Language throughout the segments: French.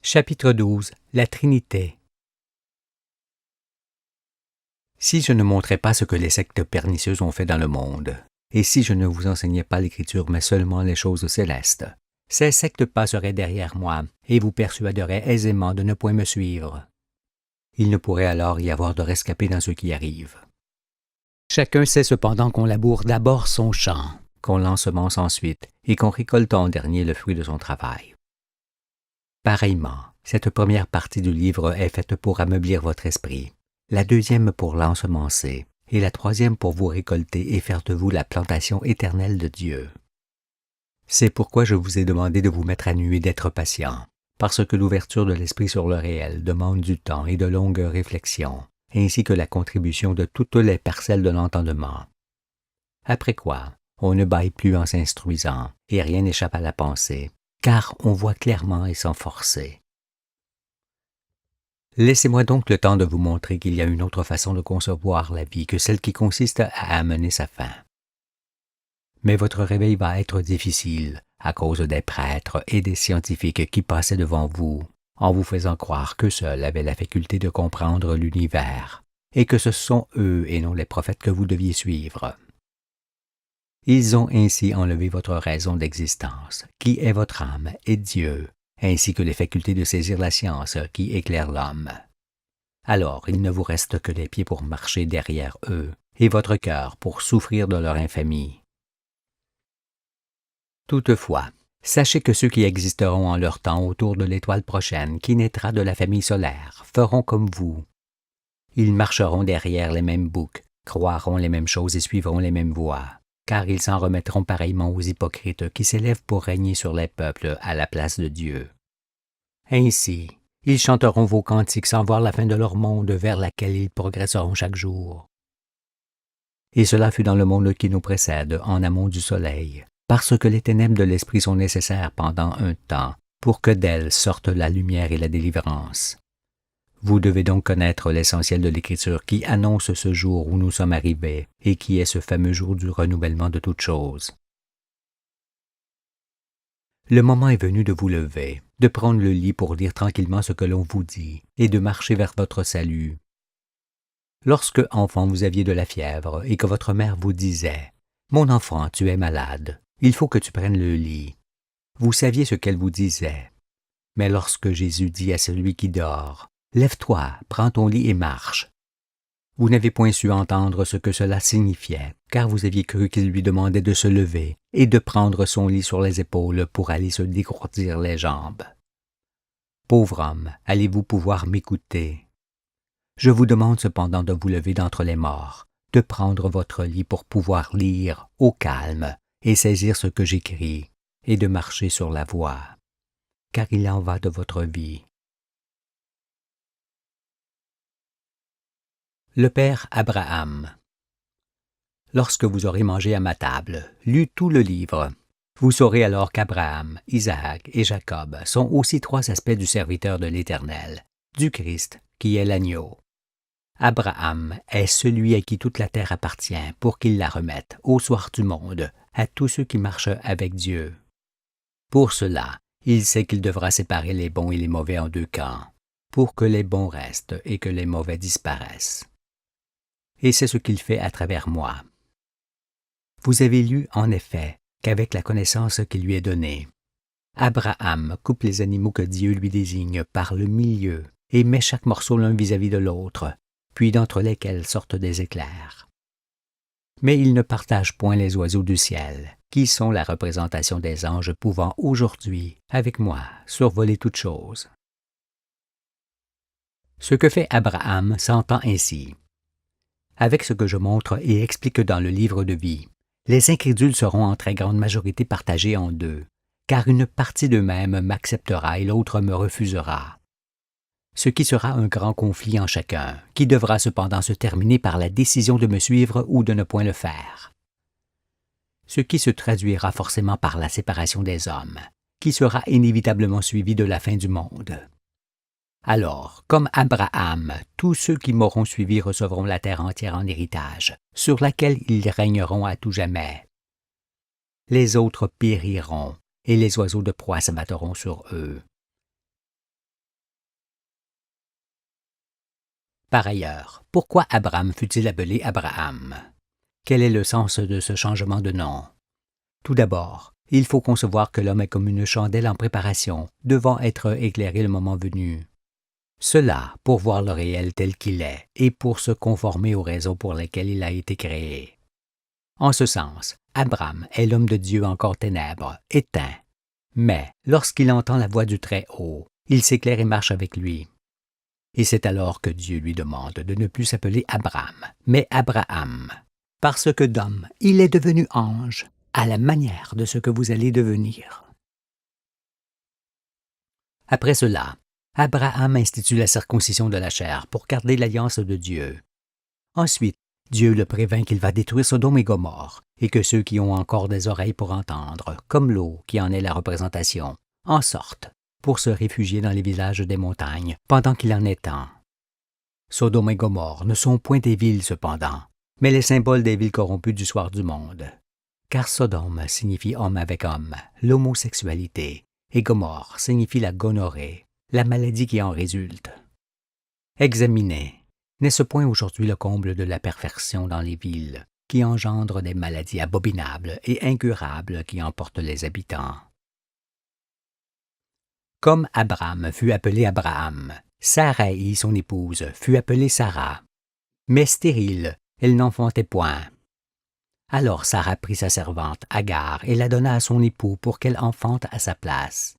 Chapitre 12. La Trinité. Si je ne montrais pas ce que les sectes pernicieuses ont fait dans le monde, et si je ne vous enseignais pas l'Écriture mais seulement les choses célestes, ces sectes passeraient derrière moi et vous persuaderaient aisément de ne point me suivre. Il ne pourrait alors y avoir de rescapé dans ce qui arrive. Chacun sait cependant qu'on laboure d'abord son champ, qu'on l'ensemence ensuite, et qu'on récolte en dernier le fruit de son travail. Pareillement, cette première partie du livre est faite pour ameublir votre esprit, la deuxième pour l'ensemencer, et la troisième pour vous récolter et faire de vous la plantation éternelle de Dieu. C'est pourquoi je vous ai demandé de vous mettre à nu et d'être patient, parce que l'ouverture de l'esprit sur le réel demande du temps et de longues réflexions, ainsi que la contribution de toutes les parcelles de l'entendement. Après quoi, on ne bâille plus en s'instruisant, et rien n'échappe à la pensée, car on voit clairement et sans forcer. Laissez-moi donc le temps de vous montrer qu'il y a une autre façon de concevoir la vie que celle qui consiste à amener sa fin. Mais votre réveil va être difficile à cause des prêtres et des scientifiques qui passaient devant vous, en vous faisant croire qu'eux seuls avaient la faculté de comprendre l'univers, et que ce sont eux et non les prophètes que vous deviez suivre. Ils ont ainsi enlevé votre raison d'existence, qui est votre âme et Dieu, ainsi que les facultés de saisir la science qui éclaire l'homme. Alors il ne vous reste que les pieds pour marcher derrière eux, et votre cœur pour souffrir de leur infamie. Toutefois, sachez que ceux qui existeront en leur temps autour de l'étoile prochaine qui naîtra de la famille solaire feront comme vous. Ils marcheront derrière les mêmes boucs, croiront les mêmes choses et suivront les mêmes voies, car ils s'en remettront pareillement aux hypocrites qui s'élèvent pour régner sur les peuples à la place de Dieu. Ainsi, ils chanteront vos cantiques sans voir la fin de leur monde vers laquelle ils progresseront chaque jour. Et cela fut dans le monde qui nous précède, en amont du soleil, parce que les ténèbres de l'esprit sont nécessaires pendant un temps, pour que d'elles sorte la lumière et la délivrance. Vous devez donc connaître l'essentiel de l'Écriture qui annonce ce jour où nous sommes arrivés et qui est ce fameux jour du renouvellement de toutes choses. Le moment est venu de vous lever, de prendre le lit pour lire tranquillement ce que l'on vous dit et de marcher vers votre salut. Lorsque, enfant, vous aviez de la fièvre et que votre mère vous disait « Mon enfant, tu es malade, il faut que tu prennes le lit », vous saviez ce qu'elle vous disait. Mais lorsque Jésus dit à celui qui dort « Lève-toi, prends ton lit et marche », vous n'avez point su entendre ce que cela signifiait, car vous aviez cru qu'il lui demandait de se lever et de prendre son lit sur les épaules pour aller se dégourdir les jambes. Pauvre homme, allez-vous pouvoir m'écouter? Je vous demande cependant de vous lever d'entre les morts, de prendre votre lit pour pouvoir lire au calme et saisir ce que j'écris, et de marcher sur la voie, car il en va de votre vie. Le Père Abraham. Lorsque vous aurez mangé à ma table, lu tout le livre, vous saurez alors qu'Abraham, Isaac et Jacob sont aussi trois aspects du serviteur de l'Éternel, du Christ, qui est l'agneau. Abraham est celui à qui toute la terre appartient pour qu'il la remette, au soir du monde, à tous ceux qui marchent avec Dieu. Pour cela, il sait qu'il devra séparer les bons et les mauvais en deux camps, pour que les bons restent et que les mauvais disparaissent. Et c'est ce qu'il fait à travers moi. Vous avez lu, en effet, qu'avec la connaissance qui lui est donnée, Abraham coupe les animaux que Dieu lui désigne par le milieu et met chaque morceau l'un vis-à-vis de l'autre, puis d'entre lesquels sortent des éclairs. Mais il ne partage point les oiseaux du ciel, qui sont la représentation des anges pouvant aujourd'hui, avec moi, survoler toutes choses. Ce que fait Abraham s'entend ainsi. Avec ce que je montre et explique dans le livre de vie, les incrédules seront en très grande majorité partagés en deux, car une partie d'eux-mêmes m'acceptera et l'autre me refusera. Ce qui sera un grand conflit en chacun, qui devra cependant se terminer par la décision de me suivre ou de ne point le faire. Ce qui se traduira forcément par la séparation des hommes, qui sera inévitablement suivie de la fin du monde. Alors, comme Abraham, tous ceux qui m'auront suivi recevront la terre entière en héritage, sur laquelle ils régneront à tout jamais. Les autres périront, et les oiseaux de proie s'abattront sur eux. Par ailleurs, pourquoi Abram fut-il appelé Abraham? Quel est le sens de ce changement de nom? Tout d'abord, il faut concevoir que l'homme est comme une chandelle en préparation, devant être éclairé le moment venu. Cela pour voir le réel tel qu'il est et pour se conformer aux raisons pour lesquelles il a été créé. En ce sens, Abram est l'homme de Dieu encore ténèbres, éteint. Mais lorsqu'il entend la voix du Très-Haut, il s'éclaire et marche avec lui. Et c'est alors que Dieu lui demande de ne plus s'appeler Abram, mais Abraham, parce que d'homme, il est devenu ange, à la manière de ce que vous allez devenir. Après cela, Abraham institue la circoncision de la chair pour garder l'alliance de Dieu. Ensuite, Dieu le prévint qu'il va détruire Sodome et Gomorrhe, et que ceux qui ont encore des oreilles pour entendre, comme l'eau qui en est la représentation, en sortent pour se réfugier dans les villages des montagnes pendant qu'il en est temps. Sodome et Gomorrhe ne sont point des villes cependant, mais les symboles des villes corrompues du soir du monde. Car Sodome signifie homme avec homme, l'homosexualité, et Gomorrhe signifie la gonorrhée, la maladie qui en résulte. Examinez, n'est-ce point aujourd'hui le comble de la perversion dans les villes, qui engendre des maladies abominables et incurables qui emportent les habitants? Comme Abram fut appelé Abraham, Sarai, son épouse, fut appelée Sarah. Mais stérile, elle n'enfantait point. Alors Sarah prit sa servante, Agar, et la donna à son époux pour qu'elle enfante à sa place.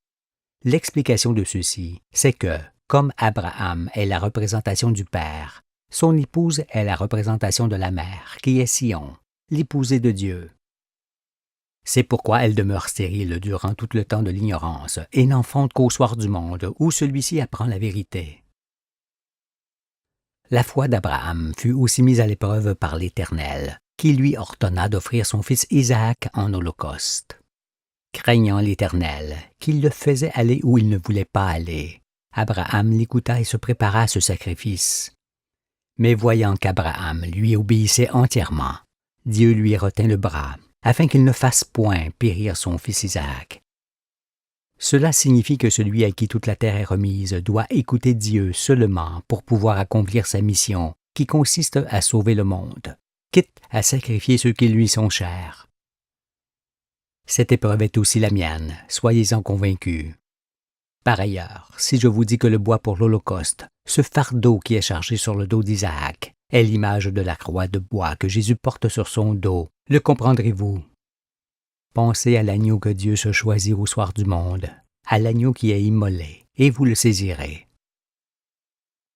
L'explication de ceci, c'est que, comme Abraham est la représentation du Père, son épouse est la représentation de la mère, qui est Sion, l'épousée de Dieu. C'est pourquoi elle demeure stérile durant tout le temps de l'ignorance et n'enfante qu'au soir du monde où celui-ci apprend la vérité. La foi d'Abraham fut aussi mise à l'épreuve par l'Éternel, qui lui ordonna d'offrir son fils Isaac en holocauste. Craignant l'Éternel, qu'il le faisait aller où il ne voulait pas aller, Abraham l'écouta et se prépara à ce sacrifice. Mais voyant qu'Abraham lui obéissait entièrement, Dieu lui retint le bras, afin qu'il ne fasse point périr son fils Isaac. Cela signifie que celui à qui toute la terre est remise doit écouter Dieu seulement pour pouvoir accomplir sa mission, qui consiste à sauver le monde, quitte à sacrifier ceux qui lui sont chers. Cette épreuve est aussi la mienne, soyez-en convaincus. Par ailleurs, si je vous dis que le bois pour l'Holocauste, ce fardeau qui est chargé sur le dos d'Isaac, est l'image de la croix de bois que Jésus porte sur son dos, le comprendrez-vous? Pensez à l'agneau que Dieu se choisit au soir du monde, à l'agneau qui est immolé, et vous le saisirez.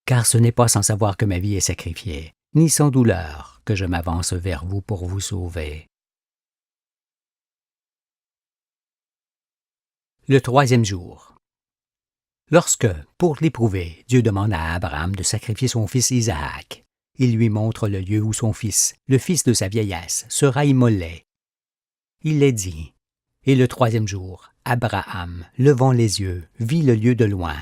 Car ce n'est pas sans savoir que ma vie est sacrifiée, ni sans douleur que je m'avance vers vous pour vous sauver. Le troisième jour. Lorsque, pour l'éprouver, Dieu demande à Abraham de sacrifier son fils Isaac, il lui montre le lieu où son fils, le fils de sa vieillesse, sera immolé. Il est dit, et le troisième jour, Abraham, levant les yeux, vit le lieu de loin.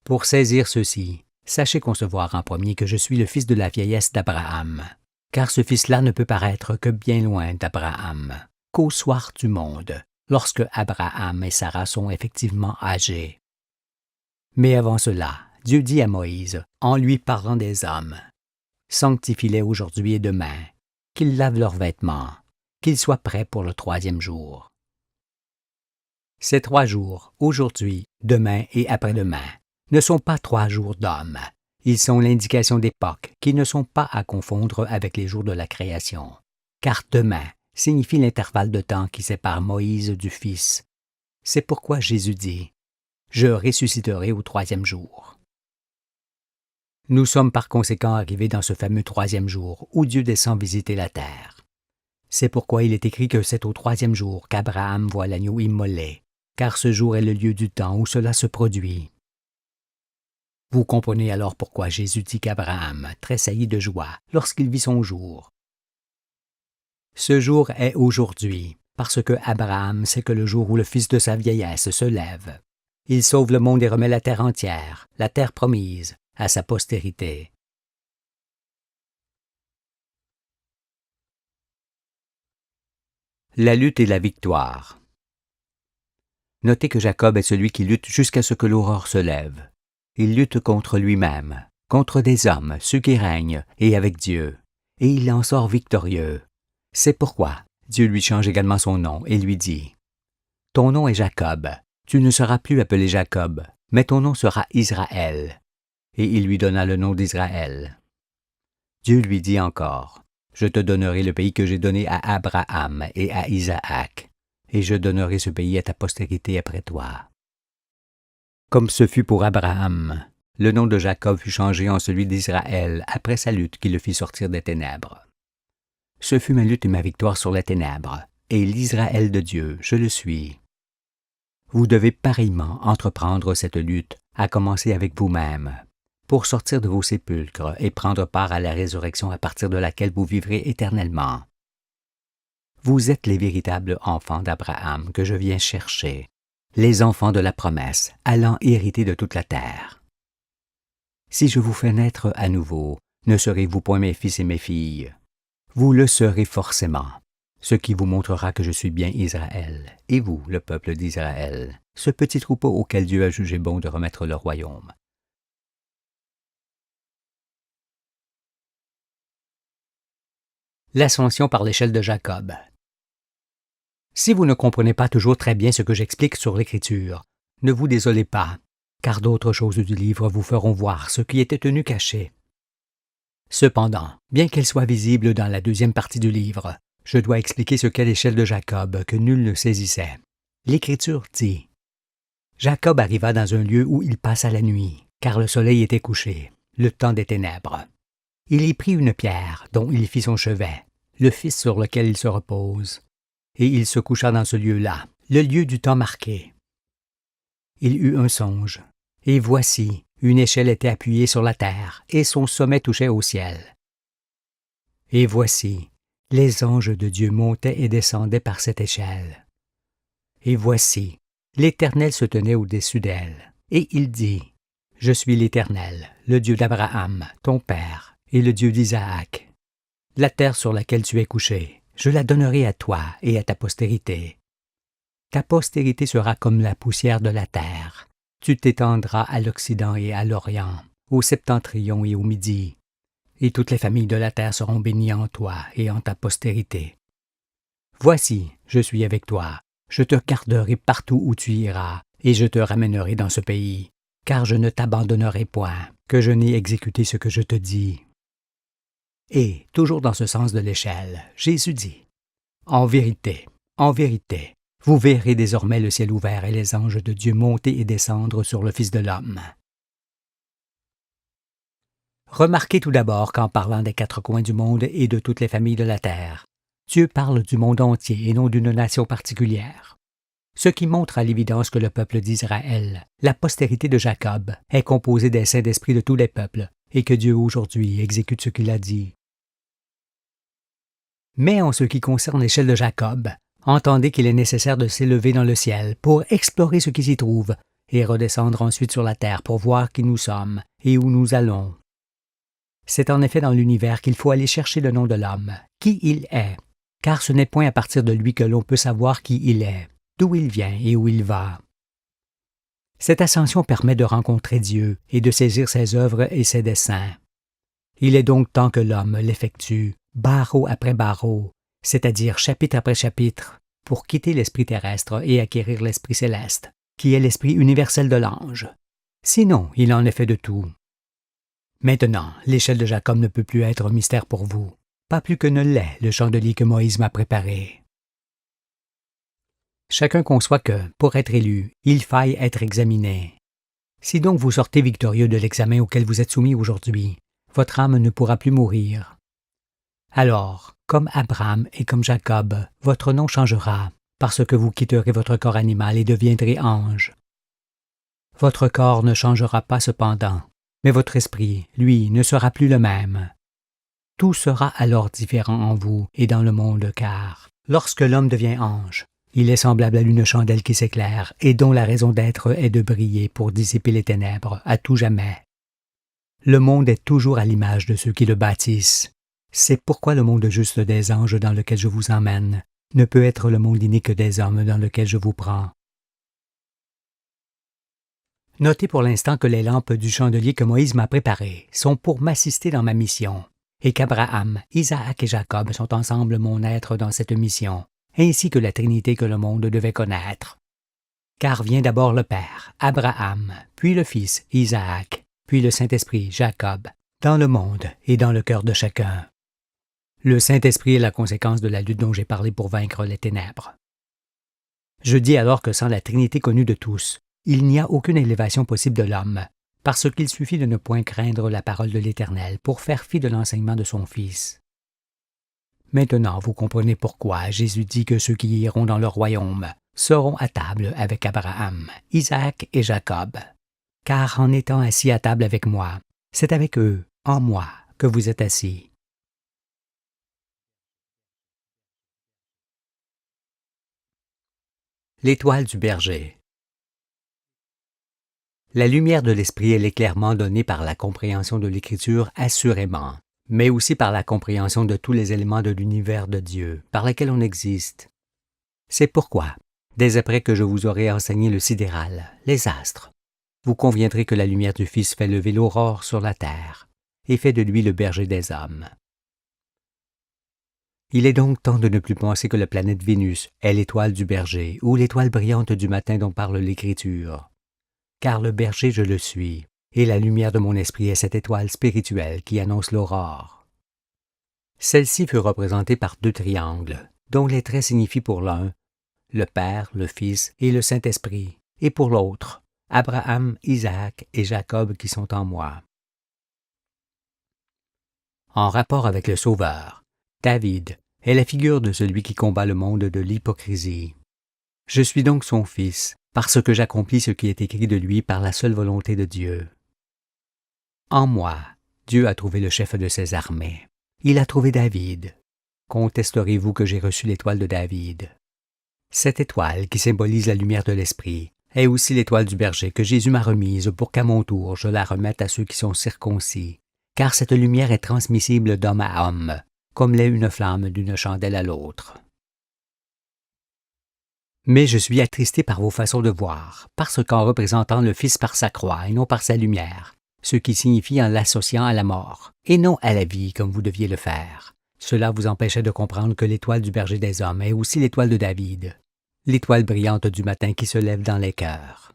Pour saisir ceci, sachez concevoir en premier que je suis le fils de la vieillesse d'Abraham, car ce fils-là ne peut paraître que bien loin d'Abraham, qu'au soir du monde, lorsque Abraham et Sarah sont effectivement âgés. Mais avant cela, Dieu dit à Moïse, en lui parlant des hommes, « Sanctifie-les aujourd'hui et demain, qu'ils lavent leurs vêtements, qu'ils soient prêts pour le troisième jour. » Ces 3 jours, aujourd'hui, demain et après-demain, ne sont pas 3 jours d'hommes. Ils sont l'indication d'époques qui ne sont pas à confondre avec les jours de la création. Car demain signifie l'intervalle de temps qui sépare Moïse du Fils. C'est pourquoi Jésus dit « Je ressusciterai au 3e jour ». Nous sommes par conséquent arrivés dans ce fameux 3e jour où Dieu descend visiter la terre. C'est pourquoi il est écrit que c'est au 3e jour qu'Abraham voit l'agneau immolé, car ce jour est le lieu du temps où cela se produit. Vous comprenez alors pourquoi Jésus dit qu'Abraham tressaillit de joie lorsqu'il vit son jour. Ce jour est aujourd'hui, parce que Abraham sait que le jour où le fils de sa vieillesse se lève, il sauve le monde et remet la terre entière, la terre promise, à sa postérité. La lutte et la victoire. Notez que Jacob est celui qui lutte jusqu'à ce que l'aurore se lève. Il lutte contre lui-même, contre des hommes, ceux qui règnent, et avec Dieu, et il en sort victorieux. C'est pourquoi Dieu lui change également son nom et lui dit, « Ton nom est Jacob, tu ne seras plus appelé Jacob, mais ton nom sera Israël. » Et il lui donna le nom d'Israël. Dieu lui dit encore, « Je te donnerai le pays que j'ai donné à Abraham et à Isaac, et je donnerai ce pays à ta postérité après toi. » Comme ce fut pour Abraham, le nom de Jacob fut changé en celui d'Israël après sa lutte qui le fit sortir des ténèbres. Ce fut ma lutte et ma victoire sur les ténèbres, et l'Israël de Dieu, je le suis. Vous devez pareillement entreprendre cette lutte, à commencer avec vous-même, pour sortir de vos sépulcres et prendre part à la résurrection à partir de laquelle vous vivrez éternellement. Vous êtes les véritables enfants d'Abraham que je viens chercher, les enfants de la promesse, allant hériter de toute la terre. Si je vous fais naître à nouveau, ne serez-vous point mes fils et mes filles? Vous le serez forcément, ce qui vous montrera que je suis bien Israël, et vous, le peuple d'Israël, ce petit troupeau auquel Dieu a jugé bon de remettre le royaume. L'ascension par l'échelle de Jacob. Si vous ne comprenez pas toujours très bien ce que j'explique sur l'Écriture, ne vous désolez pas, car d'autres choses du livre vous feront voir ce qui était tenu caché. Cependant, bien qu'elle soit visible dans la deuxième partie du livre, je dois expliquer ce qu'est l'échelle de Jacob que nul ne saisissait. L'Écriture dit « Jacob arriva dans un lieu où il passa la nuit, car le soleil était couché, le temps des ténèbres. Il y prit une pierre, dont il fit son chevet, le fils sur lequel il se repose, et il se coucha dans ce lieu-là, le lieu du temps marqué. Il eut un songe, et voici, une échelle était appuyée sur la terre, et son sommet touchait au ciel. Et voici, les anges de Dieu montaient et descendaient par cette échelle. Et voici, l'Éternel se tenait au-dessus d'elle, et il dit, « Je suis l'Éternel, le Dieu d'Abraham, ton père, et le Dieu d'Isaac. La terre sur laquelle tu es couché, je la donnerai à toi et à ta postérité. Ta postérité sera comme la poussière de la terre. Tu t'étendras à l'Occident et à l'Orient, au septentrion et au Midi, et toutes les familles de la terre seront bénies en toi et en ta postérité. Voici, je suis avec toi, je te garderai partout où tu iras, et je te ramènerai dans ce pays, car je ne t'abandonnerai point, que je n'ai exécuté ce que je te dis. » Et, toujours dans ce sens de l'échelle, Jésus dit, « En vérité, vous verrez désormais le ciel ouvert et les anges de Dieu monter et descendre sur le Fils de l'homme. » Remarquez tout d'abord qu'en parlant des quatre coins du monde et de toutes les familles de la terre, Dieu parle du monde entier et non d'une nation particulière. Ce qui montre à l'évidence que le peuple d'Israël, la postérité de Jacob, est composé des saints d'esprit de tous les peuples et que Dieu aujourd'hui exécute ce qu'il a dit. Mais en ce qui concerne l'échelle de Jacob, entendez qu'il est nécessaire de s'élever dans le ciel pour explorer ce qui s'y trouve et redescendre ensuite sur la terre pour voir qui nous sommes et où nous allons. C'est en effet dans l'univers qu'il faut aller chercher le nom de l'homme, qui il est, car ce n'est point à partir de lui que l'on peut savoir qui il est, d'où il vient et où il va. Cette ascension permet de rencontrer Dieu et de saisir ses œuvres et ses desseins. Il est donc temps que l'homme l'effectue, barreau après barreau, c'est-à-dire chapitre après chapitre, pour quitter l'esprit terrestre et acquérir l'esprit céleste, qui est l'esprit universel de l'ange. Sinon, il en est fait de tout. Maintenant, l'échelle de Jacob ne peut plus être un mystère pour vous, pas plus que ne l'est le chandelier que Moïse m'a préparé. Chacun conçoit que, pour être élu, il faille être examiné. Si donc vous sortez victorieux de l'examen auquel vous êtes soumis aujourd'hui, votre âme ne pourra plus mourir. Alors, comme Abraham et comme Jacob, votre nom changera, parce que vous quitterez votre corps animal et deviendrez ange. Votre corps ne changera pas cependant, mais votre esprit, lui, ne sera plus le même. Tout sera alors différent en vous et dans le monde, car, lorsque l'homme devient ange, il est semblable à une chandelle qui s'éclaire et dont la raison d'être est de briller pour dissiper les ténèbres à tout jamais. Le monde est toujours à l'image de ceux qui le bâtissent. C'est pourquoi le monde juste des anges dans lequel je vous emmène ne peut être le monde inique des hommes dans lequel je vous prends. Notez pour l'instant que les lampes du chandelier que Moïse m'a préparées sont pour m'assister dans ma mission, et qu'Abraham, Isaac et Jacob sont ensemble mon être dans cette mission, ainsi que la Trinité que le monde devait connaître. Car vient d'abord le Père, Abraham, puis le Fils, Isaac, puis le Saint-Esprit, Jacob, dans le monde et dans le cœur de chacun. Le Saint-Esprit est la conséquence de la lutte dont j'ai parlé pour vaincre les ténèbres. Je dis alors que sans la Trinité connue de tous, il n'y a aucune élévation possible de l'homme, parce qu'il suffit de ne point craindre la parole de l'Éternel pour faire fi de l'enseignement de son Fils. Maintenant, vous comprenez pourquoi Jésus dit que ceux qui iront dans le royaume seront à table avec Abraham, Isaac et Jacob. Car en étant assis à table avec moi, c'est avec eux, en moi, que vous êtes assis. L'étoile du berger. La lumière de l'esprit est l'éclairement donné par la compréhension de l'Écriture assurément, mais aussi par la compréhension de tous les éléments de l'univers de Dieu, par lesquels on existe. C'est pourquoi, dès après que je vous aurai enseigné le sidéral, les astres, vous conviendrez que la lumière du Fils fait lever l'aurore sur la terre, et fait de lui le berger des hommes. Il est donc temps de ne plus penser que la planète Vénus est l'étoile du berger, ou l'étoile brillante du matin dont parle l'Écriture. Car le berger je le suis, et la lumière de mon esprit est cette étoile spirituelle qui annonce l'aurore. Celle-ci fut représentée par 2 triangles, dont les traits signifient pour l'un le Père, le Fils et le Saint-Esprit, et pour l'autre Abraham, Isaac et Jacob qui sont en moi. En rapport avec le Sauveur, David est la figure de celui qui combat le monde de l'hypocrisie. Je suis donc son fils, parce que j'accomplis ce qui est écrit de lui par la seule volonté de Dieu. En moi, Dieu a trouvé le chef de ses armées. Il a trouvé David. Contesterez-vous que j'ai reçu l'étoile de David? Cette étoile, qui symbolise la lumière de l'esprit, est aussi l'étoile du berger que Jésus m'a remise pour qu'à mon tour je la remette à ceux qui sont circoncis, car cette lumière est transmissible d'homme à homme, comme l'est une flamme d'une chandelle à l'autre. Mais je suis attristé par vos façons de voir, parce qu'en représentant le Fils par sa croix et non par sa lumière, ce qui signifie en l'associant à la mort, et non à la vie comme vous deviez le faire, cela vous empêchait de comprendre que l'étoile du berger des hommes est aussi l'étoile de David, l'étoile brillante du matin qui se lève dans les cœurs.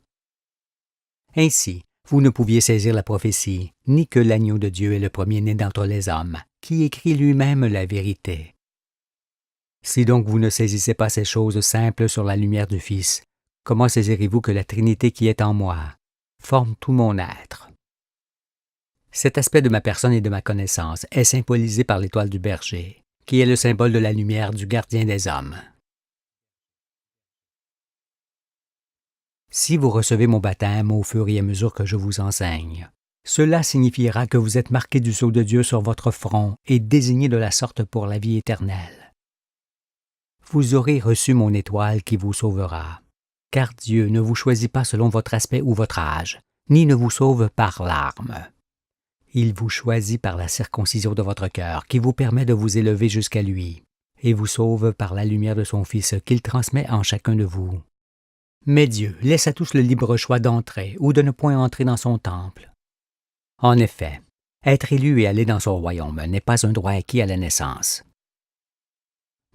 Ainsi, vous ne pouviez saisir la prophétie, ni que l'agneau de Dieu est le premier-né d'entre les hommes, qui écrit lui-même la vérité. Si donc vous ne saisissez pas ces choses simples sur la lumière du Fils, comment saisirez-vous que la Trinité qui est en moi forme tout mon être? Cet aspect de ma personne et de ma connaissance est symbolisé par l'étoile du berger, qui est le symbole de la lumière du gardien des hommes. Si vous recevez mon baptême au fur et à mesure que je vous enseigne, cela signifiera que vous êtes marqué du sceau de Dieu sur votre front et désigné de la sorte pour la vie éternelle. Vous aurez reçu mon étoile qui vous sauvera, car Dieu ne vous choisit pas selon votre aspect ou votre âge, ni ne vous sauve par l'arme. Il vous choisit par la circoncision de votre cœur qui vous permet de vous élever jusqu'à lui, et vous sauve par la lumière de son Fils qu'il transmet en chacun de vous. Mais Dieu laisse à tous le libre choix d'entrer ou de ne point entrer dans son temple. En effet, être élu et aller dans son royaume n'est pas un droit acquis à la naissance.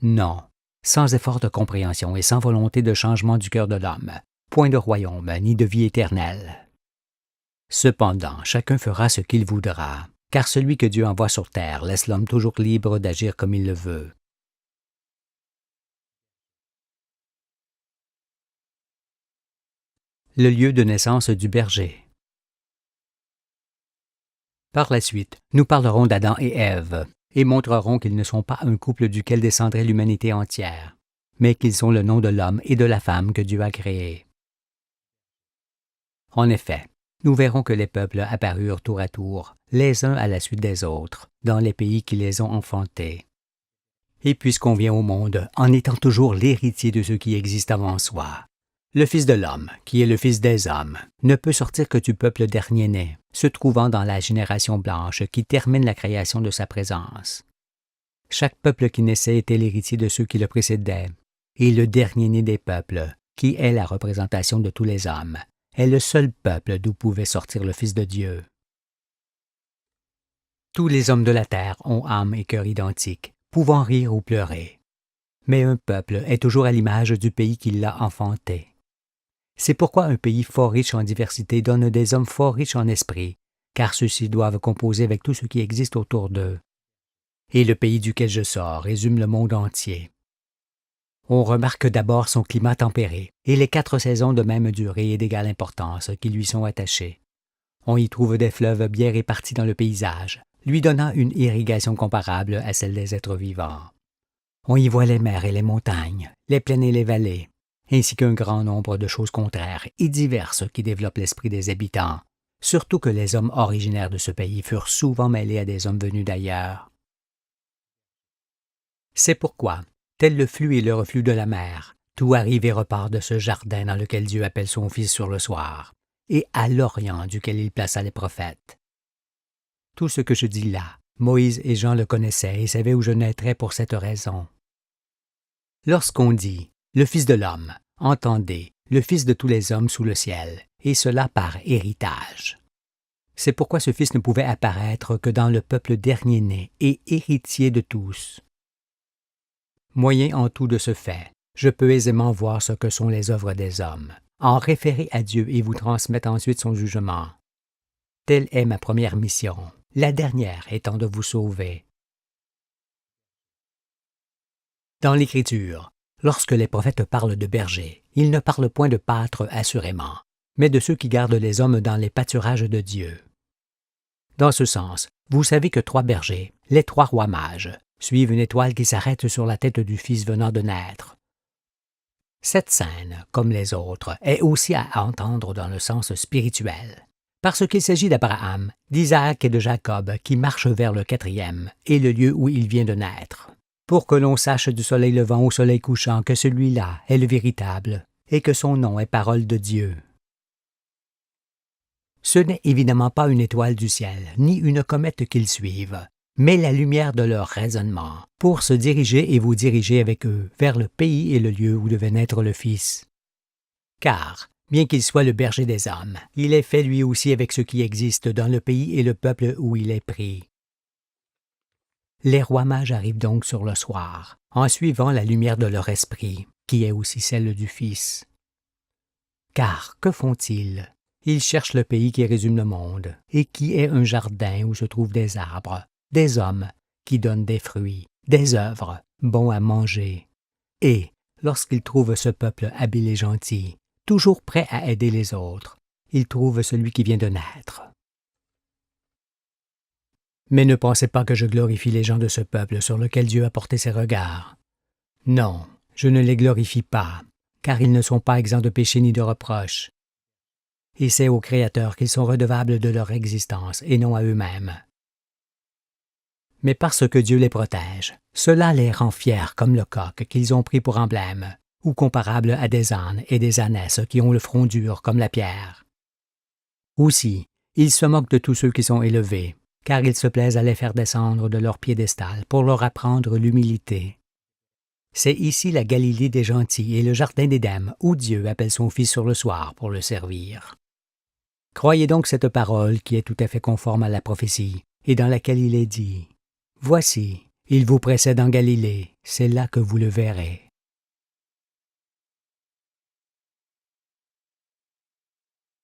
Non, sans effort de compréhension et sans volonté de changement du cœur de l'homme, point de royaume ni de vie éternelle. Cependant, chacun fera ce qu'il voudra, car celui que Dieu envoie sur terre laisse l'homme toujours libre d'agir comme il le veut. Le lieu de naissance du berger. Par la suite, nous parlerons d'Adam et Ève, et montrerons qu'ils ne sont pas un couple duquel descendrait l'humanité entière, mais qu'ils sont le nom de l'homme et de la femme que Dieu a créés. En effet, nous verrons que les peuples apparurent tour à tour, les uns à la suite des autres, dans les pays qui les ont enfantés. Et puisqu'on vient au monde en étant toujours l'héritier de ceux qui existent avant soi, le Fils de l'homme, qui est le Fils des hommes, ne peut sortir que du peuple dernier-né, se trouvant dans la génération blanche qui termine la création de sa présence. Chaque peuple qui naissait était l'héritier de ceux qui le précédaient, et le dernier-né des peuples, qui est la représentation de tous les hommes, est le seul peuple d'où pouvait sortir le Fils de Dieu. Tous les hommes de la terre ont âme et cœur identiques, pouvant rire ou pleurer. Mais un peuple est toujours à l'image du pays qui l'a enfanté. C'est pourquoi un pays fort riche en diversité donne des hommes fort riches en esprit, car ceux-ci doivent composer avec tout ce qui existe autour d'eux. Et le pays duquel je sors résume le monde entier. On remarque d'abord son climat tempéré et les 4 saisons de même durée et d'égale importance qui lui sont attachées. On y trouve des fleuves bien répartis dans le paysage, lui donnant une irrigation comparable à celle des êtres vivants. On y voit les mers et les montagnes, les plaines et les vallées, ainsi qu'un grand nombre de choses contraires et diverses qui développent l'esprit des habitants, surtout que les hommes originaires de ce pays furent souvent mêlés à des hommes venus d'ailleurs. C'est pourquoi, tel le flux et le reflux de la mer, tout arrive et repart de ce jardin dans lequel Dieu appelle son Fils sur le soir, et à l'Orient duquel il plaça les prophètes. Tout ce que je dis là, Moïse et Jean le connaissaient et savaient où je naîtrais pour cette raison. Lorsqu'on dit « le Fils de l'homme », entendez « le Fils de tous les hommes sous le ciel », et cela par héritage. C'est pourquoi ce Fils ne pouvait apparaître que dans le peuple dernier-né et héritier de tous. Moyen en tout de ce fait, je peux aisément voir ce que sont les œuvres des hommes, en référer à Dieu et vous transmettre ensuite son jugement. Telle est ma première mission, la dernière étant de vous sauver. Dans l'Écriture, lorsque les prophètes parlent de bergers, ils ne parlent point de pâtres assurément, mais de ceux qui gardent les hommes dans les pâturages de Dieu. Dans ce sens, vous savez que 3 bergers, les 3 rois mages, suivent une étoile qui s'arrête sur la tête du Fils venant de naître. Cette scène, comme les autres, est aussi à entendre dans le sens spirituel, parce qu'il s'agit d'Abraham, d'Isaac et de Jacob qui marchent vers le 4e et le lieu où il vient de naître, pour que l'on sache du soleil levant au soleil couchant que celui-là est le véritable et que son nom est parole de Dieu. Ce n'est évidemment pas une étoile du ciel, ni une comète qu'ils suivent, mais la lumière de leur raisonnement, pour se diriger et vous diriger avec eux vers le pays et le lieu où devait naître le Fils. Car, bien qu'il soit le berger des hommes, il est fait lui aussi avec ce qui existe dans le pays et le peuple où il est pris. Les rois mages arrivent donc sur le soir, en suivant la lumière de leur esprit, qui est aussi celle du Fils. Car que font-ils? Ils cherchent le pays qui résume le monde, et qui est un jardin où se trouvent des arbres, des hommes qui donnent des fruits, des œuvres, bons à manger. Et, lorsqu'ils trouvent ce peuple habile et gentil, toujours prêt à aider les autres, ils trouvent celui qui vient de naître. Mais ne pensez pas que je glorifie les gens de ce peuple sur lequel Dieu a porté ses regards. Non, je ne les glorifie pas, car ils ne sont pas exempts de péché ni de reproche. Et c'est au Créateur qu'ils sont redevables de leur existence et non à eux-mêmes. Mais parce que Dieu les protège, cela les rend fiers comme le coq qu'ils ont pris pour emblème, ou comparable à des ânes et des ânesses qui ont le front dur comme la pierre. Aussi, ils se moquent de tous ceux qui sont élevés, car ils se plaisent à les faire descendre de leur piédestal pour leur apprendre l'humilité. C'est ici la Galilée des gentils et le jardin d'Éden où Dieu appelle son Fils sur le soir pour le servir. Croyez donc cette parole qui est tout à fait conforme à la prophétie et dans laquelle il est dit « Voici, il vous précède en Galilée, c'est là que vous le verrez. »